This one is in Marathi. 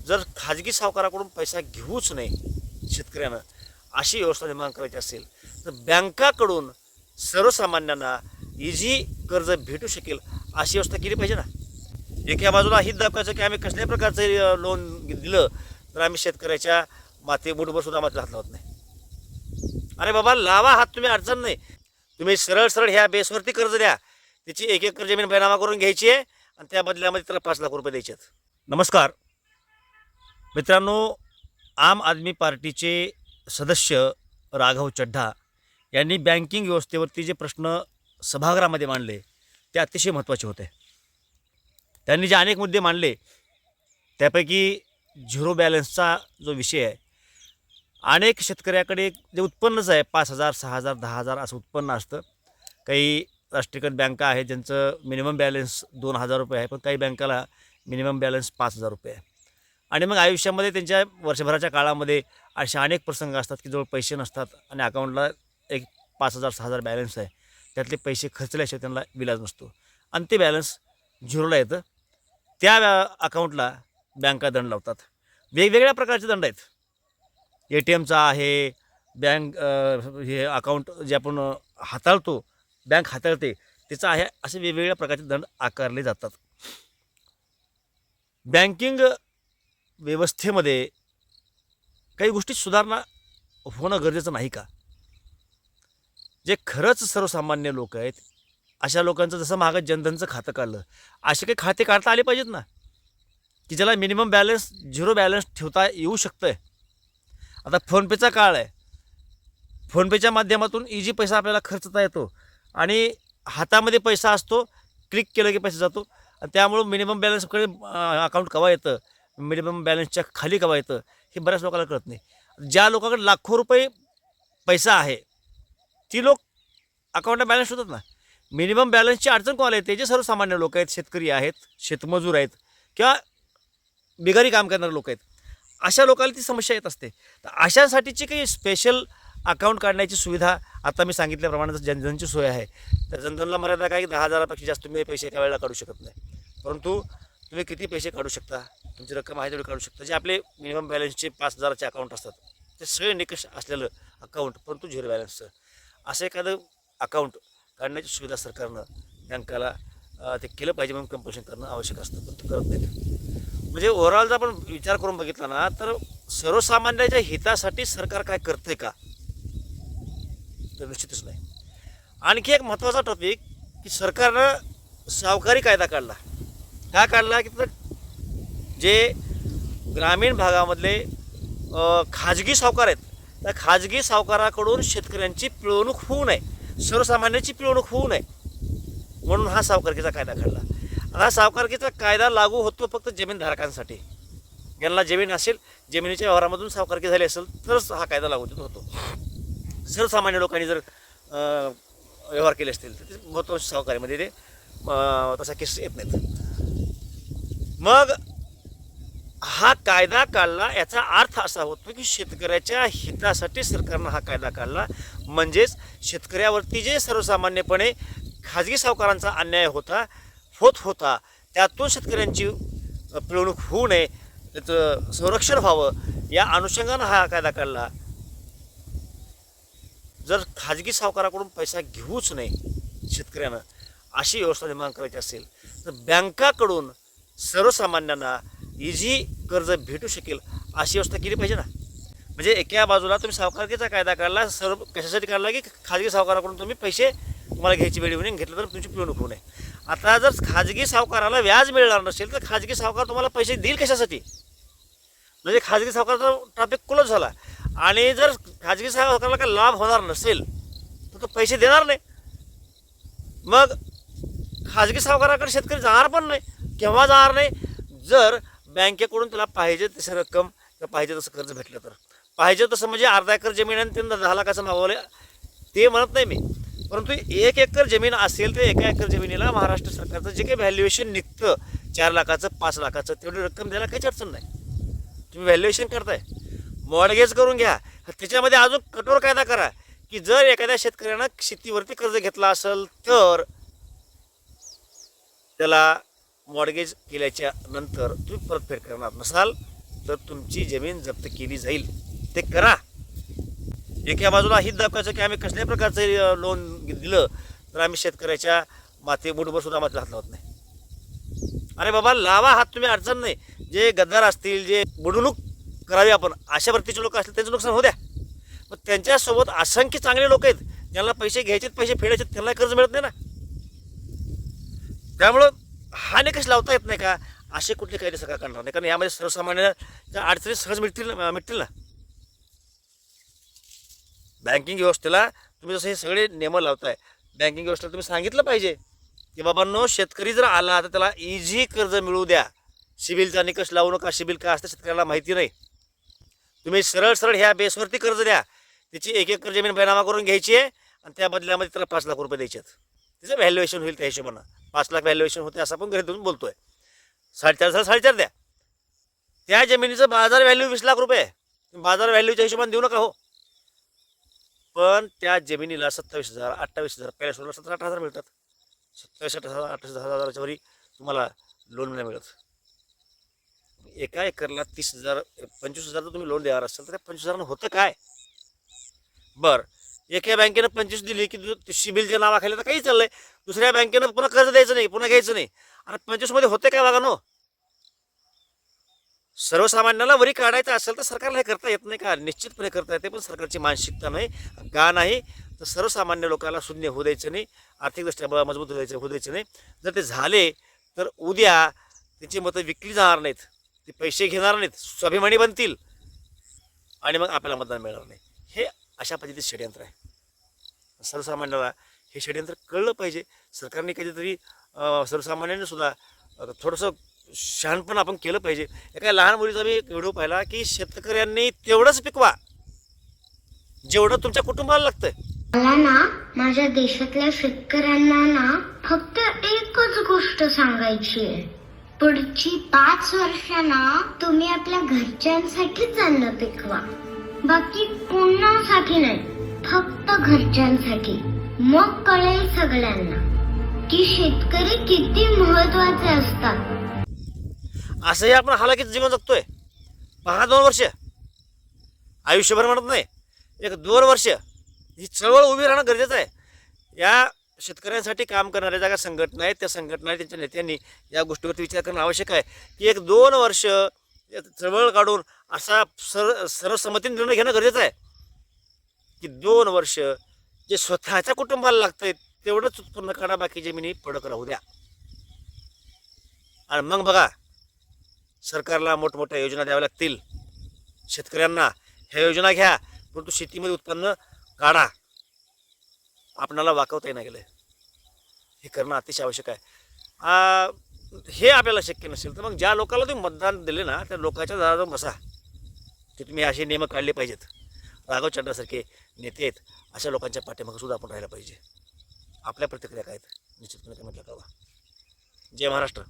जर खाजगी सावकाराकडून पैसा घेऊच नाही शेतकऱ्यानं, अशी व्यवस्था निर्माण करायची असेल तर बँकाकडून सर्वसामान्यांना इझी कर्ज भेटू शकेल अशी व्यवस्था केली पाहिजे ना. एका बाजूला हित दाखवायचं की आम्ही कसल्याही प्रकारचं लोन दिलं तर आम्ही शेतकऱ्याच्या मुठभर सुद्धा मात्र हात लावत नाही. अरे बाबा, लावा हात, तुम्ही अडचण नाही. तुम्ही सरळ सरळ ह्या बेसवरती कर्ज द्या. त्याची एक एकर जमीन बैनामा करून घ्यायची आहे आणि त्या बदल्यामध्ये त्याला 5 लाख रुपये द्यायचे आहेत. नमस्कार मित्रांनो, आम आदमी पार्टीचे सदस्य राघव चड्ढा यांनी बँकिंग व्यवस्थेवरती जे प्रश्न सभागृहामध्ये मांडले ते अतिशय महत्त्वाचे होते. त्यांनी जे अनेक मुद्दे मांडले त्यापैकी झिरो बॅलन्सचा जो विषय आहे, अनेक शेतकऱ्याकडे जे उत्पन्नच आहे 5,000, 6,000, 10,000 असं उत्पन्न असतं. काही राष्ट्रीयकृत बँका आहेत ज्यांचं मिनिमम बॅलन्स 2,000 रुपये आहे, पण काही बँकाला मिनिमम बॅलन्स 5,000 रुपये आहे. आणि मग आयुष्यामध्ये त्यांच्या वर्षभराच्या काळामध्ये असे अनेक प्रसंग असतात की जवळ पैसे नसतात आणि अकाउंटला एक 5,000, 6,000 बॅलन्स आहे, त्यातले पैसे खर्चल्याशिवाय त्यांना विलाज नसतो आणि ते बॅलन्स झिरोला येतं. त्या अकाउंटला बँका दंड लावतात. वेगवेगळ्या प्रकारचे दंड आहेत. ATMचा आहे, बँक हे अकाउंट जे आपण हाताळतो, बँक हाताळते त्याचा आहे, असे वेगवेगळ्या प्रकारचे दंड आकारले जातात. बँकिंग व्यवस्थेमध्ये काही गोष्टी सुधारणा होणं गरजेचं नाही का? जे खरंच सर्वसामान्य लोक आहेत अशा लोकांचं जसं मागं जनधनचं खातं काढलं, असे काही खाते काढता आले पाहिजेत ना, की ज्याला मिनिमम बॅलन्स, झिरो बॅलन्स ठेवता येऊ शकतं आहे. आता फोनपेचा काळ आहे. फोनपेच्या माध्यमातून इझी पैसा आपल्याला खर्चता येतो आणि हातामध्ये पैसा असतो, क्लिक केलं की पैसा जातो आणि त्यामुळं मिनिमम बॅलन्सकडे अकाउंट केव्हा येतं, मिनिमम बॅलन्सच्या खाली केव्हा येतं हे बऱ्याच लोकांना कळत नाही. ज्या लोकांकडे लाखो रुपये पैसा आहे ती लोक अकाउंटला बॅलन्स होतात ना. मिनिमम बॅलन्सची अडचण कोणाला येते? जे सर्वसामान्य लोक आहेत, शेतकरी आहेत, शेतमजूर आहेत किंवा बिगारी काम करणारे लोक आहेत, अशा लोकांना ती समस्या येत असते. तर अशासाठीची काही स्पेशल अकाउंट काढण्याची सुविधा आता मी सांगितल्याप्रमाणे जनधनची सोय आहे. तर जनधनला मर्यादा काय, 10,000पेक्षा जास्त तुम्ही पैसे एका वेळेला काढू शकत नाही, परंतु तुम्ही किती पैसे काढू शकता, तुमची रक्कम आहे तेवढी काढू शकता. जे आपले मिनिमम बॅलन्सचे 5,000चे अकाउंट असतात ते सगळे निकष असलेलं अकाउंट, परंतु झिरो बॅलन्सचं असं एखादं अकाउंट काढण्याची सुविधा सरकारनं बँकाला ते केलं पाहिजे म्हणून कंपल्शन करणं आवश्यक असतं, पण ते करत नाहीत. म्हणजे ओव्हरऑल जर आपण विचार करून बघितला ना तर सर्वसामान्यांच्या हितासाठी सरकार काय करते का, तर निश्चितच नाही. आणखी एक महत्त्वाचा टॉपिक की सरकारनं सावकारी कायदा काढला. का काढला की तर जे ग्रामीण भागामधले खाजगी सावकार आहेत त्या खाजगी सावकाराकडून शेतकऱ्यांची पिळवणूक होऊ नये, सर्वसामान्यांची पिळवणूक होऊ नये म्हणून हा सावकारकीचा कायदा काढला. हा सावकारकीचा कायदा लागू होतो फक्त जमीनधारकांसाठी. ज्यांना जमीन असेल, जमिनीच्या व्यवहारामधून सावकारकी झाली असेल तरच हा कायदा लागू होतो. सर्वसामान्य लोकांनी जर व्यवहार केले असतील तर ते महत्त्वाच्या सावकारीमध्ये ते तसा केस येत नाहीत. मग हा कायदा काढला याचा अर्थ असा होतो की शेतकऱ्याच्या हितासाठी सरकारनं हा कायदा काढला. म्हणजेच शेतकऱ्यावरती जे सर्वसामान्यपणे खाजगी सावकारांचा अन्याय होत होता त्यातून शेतकऱ्यांची पिळवणूक होऊ नये, त्याचं संरक्षण व्हावं या अनुषंगानं हा कायदा काढला. जर खाजगी सावकाराकडून पैसा घेऊच नाही शेतकऱ्यानं, अशी व्यवस्था निर्माण करायची असेल तर बँकाकडून सर्वसामान्यांना इझी कर्ज भेटू शकेल अशी व्यवस्था केली पाहिजे ना. म्हणजे एका बाजूला तुम्ही सावकारकीचा कायदा काढला, सर्व कशासाठी काढला की खाजगी सावकाराकडून तुम्ही पैसे तुम्हाला घ्यायची वेळ येऊन घेतलं तर तुमची पिळवणूक होऊ नये. आता जर खाजगी सावकाराला व्याज मिळणार नसेल तर खाजगी सावकार तुम्हाला पैसे देईल कशासाठी? म्हणजे खाजगी सावकाराचा ट्रॅफिक क्लोज झाला आणि जर खाजगी सावकाराला काही लाभ होणार नसेल तर तो पैसे देणार नाही. मग खाजगी सावकाराकडे शेतकरी जाणार पण नाही. केव्हा जाणार नाही? जर बँकेकडून त्याला पाहिजे तशी रक्कम किंवा पाहिजे तसं कर्ज भेटलं तर. पाहिजे तसं म्हणजे अर्धा एकर जमीन आणि त्यांना 10 लाखाचं मागवलं ते म्हणत नाही मी, परंतु 1 एकर जमीन असेल तर 1 एकर जमिनीला महाराष्ट्र सरकारचं जे काही व्हॅल्युएशन निघतं 4 लाखाचं 5 लाखाचं तेवढी रक्कम द्यायला काहीच अडचण नाही. तुम्ही व्हॅल्युएशन करताय, मॉर्गेज करून घ्या. त्याच्यामध्ये अजून कठोर कायदा करा की जर एखाद्या शेतकऱ्यानं शेतीवरती कर्ज घेतला असेल तर त्याला मॉर्गेज केल्याच्या नंतर तुम्ही परतफेड करणार नसाल तर तुमची जमीन जप्त केली जाईल. ते करा. एका बाजूला हित दाखवायचं की आम्ही कसल्याही प्रकारचं लोन दिलं तर आम्ही शेतकऱ्याच्या मुठभर सुद्धा मात्र हात लावत नाही. अरे बाबा, लावा हात, तुम्ही अडचण नाही. जे गद्दार असतील, जे बुडवणूक करावी आपण अशा वृत्तीचे लोक असतील त्यांचं नुकसान होऊ द्या. पण त्यांच्यासोबत असंख्य चांगले लोक आहेत, ज्यांना पैसे घ्यायचे, पैसे फेडायचे, त्यांना कर्ज मिळत नाही ना. त्यामुळं हा निकष लावता येत नाही का, असे कुठले कायदे सरकार करणार नाही. कारण यामध्ये सर्वसामान्य अडचणी सहज मिटतील ना. बँकिंग व्यवस्थेला तुम्ही जसं हे सगळे नियम लावताय, बँकिंग व्यवस्थेला तुम्ही सांगितलं पाहिजे की बाबांनो, शेतकरी जर आला तर त्याला इझी कर्ज मिळू द्या. सिबिलचा निकष लावू नका. सिबिल काय असतं शेतकऱ्याला माहिती नाही. तुम्ही सरळ ह्या बेसवरती कर्ज द्या. त्याची एक एकर जमीन बैनामा करून घ्यायची आहे आणि त्या बदल्यामध्ये त्याला 5 लाख रुपये द्यायचे आहेत. त्याचं व्हॅल्युएशन होईल त्या हिशोबानं. 5 लाख व्हॅल्युएशन होते असं आपण घरी बोलतोय. 4.5 द्या. त्या जमिनीचं बाजार व्हॅल्यू 20 लाख रुपये. बाजार व्हॅल्यूच्या हिशोबाने देऊ नका हो. पण त्या जमिनीला 27,000, 28,000, पहिल्या सोडला 17-18,000 मिळतात. 27,000, 28,000 वरी तुम्हाला लोन नाही मिळत. एका एकरला 30,000, 25,000 जर तुम्ही लोन देणार असाल तर त्या 25,000 होतं काय? बरं, एका बँकेनं 25 दिली की सिबिलच्या नावाखाली तर काही चाललंय. दुसऱ्या बँकेनं पुन्हा कर्ज द्यायचं नाही, पुन्हा घ्यायचं नाही. आणि 25 मध्ये होते काय बघा नो. सर्वसामान्याला वरी काढायचं असेल तर सरकारला हे करता येत नाही का? निश्चितपणे करता येते, पण सरकारची मानसिकता नाही का. नाही तर सर्वसामान्य लोकांना शून्य होऊ द्यायचं नाही, आर्थिकदृष्ट्या मजबूत होऊ द्यायचं नाही. जर ते झाले तर उद्या त्यांची मतं विकली जाणार नाहीत, ते पैसे घेणार नाहीत, स्वाभिमानी बनतील आणि मग आपल्याला मतदान मिळणार नाही. हे अशा पद्धतीचं षडयंत्र आहे. सर्वसामान्याला हे षडयंत्र कळलं पाहिजे. सरकारने काहीतरी सर्वसामान्यांनी सुद्धा थोडंसं शहाणपण आपण केलं पाहिजे. एका लहान मुलीचा मी व्हिडिओ पाहिला की शेतकऱ्यांनी तेवढंच पिकवा जेवढं तुमच्या कुटुंबाला लागतंय. मला ना माझ्या देशातल्या शेतकऱ्यांना ना फक्त एकच गोष्ट सांगायची आहे. पुढची 5 वर्ष ना तुम्ही आपल्या घरच्यांसाठीच अन्न पिकवा, बाकी कोणासाठी नाही, फक्त घरच्यांसाठी. मग कळेल सगळ्यांना की शेतकरी किती महत्वाचे असतात. असंही आपण हालाकीचं जीवन जगतोय. 2 वर्ष, आयुष्यभर म्हणत नाही, 1-2 वर्ष ही चळवळ उभी राहणं गरजेचं आहे. या शेतकऱ्यांसाठी काम करणाऱ्या ज्या संघटना आहेत, त्या संघटना त्यांच्या नेत्यांनी या गोष्टीवरती विचार करणं आवश्यक आहे की 1-2 वर्ष चळवळ काढून असा सर्वसंमतीने निर्णय घेणं गरजेचं आहे की 2 वर्ष जे स्वतःच्या कुटुंबाला लागतंय तेवढंच उत्पन्न काढा, बाकी जमिनी पडक राहू द्या. आणि मग बघा, सरकारला मोठमोठ्या योजना द्याव्या लागतील. शेतकऱ्यांना ह्या योजना घ्या, परंतु शेतीमध्ये उत्पन्न काढा. आपणाला वाकवता येणं गेलं, हे करणं अतिशय आवश्यक आहे. हे आपल्याला शक्य नसेल तर मग ज्या लोकांना तुम्ही मतदान दिले ना, त्या लोकांच्या दारावर बसा की तुम्ही असे नियम काढले पाहिजेत. राघव चड्डासारखे नेते आहेत, अशा लोकांच्या पाठीमागे सुद्धा आपण राहायला पाहिजे. आपल्या प्रतिक्रिया काय आहेत निश्चितपणे कमेंटला कळवा. जय महाराष्ट्र.